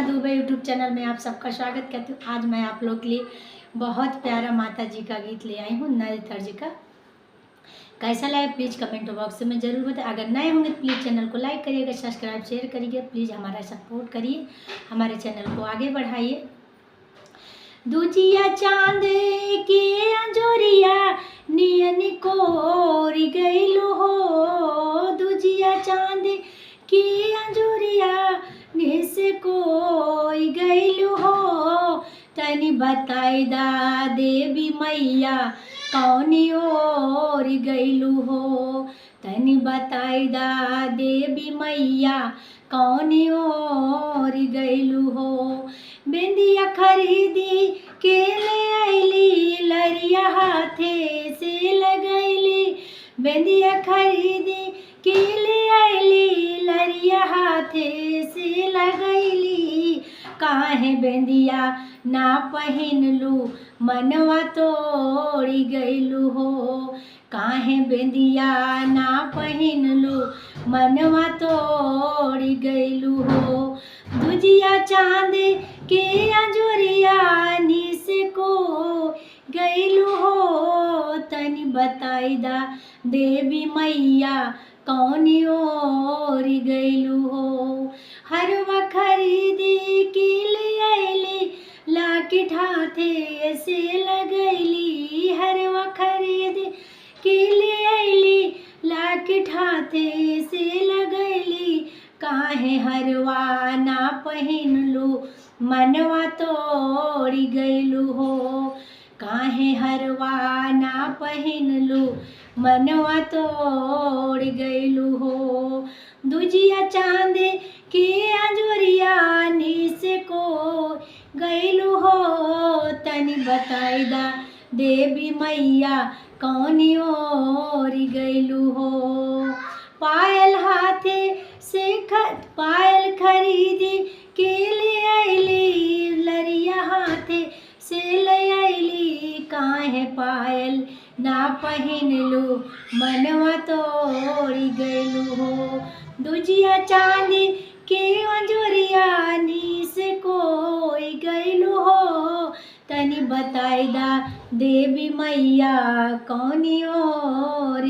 Krishna Dubey YouTube channel में आप सबका स्वागत करती हूँ। आज मैं आप लोग के लिए बहुत प्यारा माता जी का गीत ले आई हूँ, नए तर्ज का। कैसा लगा प्लीज़ कमेंट बॉक्स में ज़रूर बताएं। अगर नए होंगे तो प्लीज़ चैनल को लाइक करिएगा, सब्सक्राइब शेयर करिए। प्लीज़ हमारा सपोर्ट करिए, हमारे चैनल को आगे बढ़ाइए। दूजिया चांद के अंजोरिया नियन कोर गइलु हो, दूजिया चांद के अंजोरिया निस कोई गइलु हो। तनी बताई दा देवी मैया कौनी ओर गइलु हो, तनी बताई दा देवी मैया कौनी ओर गइलु हो। बेंदिया खरीदी के ले आइली, लरिया हाथे से लगैली। बेंदिया खरीदी के ले आइली, लरिया हाथे से लगैली। काहे बेंदिया ना पहिनलू, मनवा तोड़ी गइलू हो। काहे बेंदिया ना पहिनलू, मनवा तोड़ी गइलू हो। दूजिया चांद के अंजोरिया निस को गइलू हो, तनी बताई दा देवी मैया कौनी ओर गइलू हो। हरवा खरीदी के ले आइली, लाकिट हाथे से लगैली। हरवा खरीदी के ले आइली, लाकिट हाथे से लगैली। काहे हरवा ना पहिनलू, मनवा तोड़ी गइलू हो। काहे हरवा ना पहिनलू, मनवा तोड़ गइलू हो। दूजिया चांद के अंजोरिया निस को गइलू हो, तनी बताई दा देवी मैया कौनी ओर गइलू हो। पायल हाथे से पायल खरीदी के ले आइली, लरिया हाथे से ले आइली। काहे पायल ना पहिनलू, मनवा तोड़ी गइलू हो। दूजिया चांदी के अंजोरिया निस कोई गइलू हो, तनी बताई दा देवी मैया कौनी ओर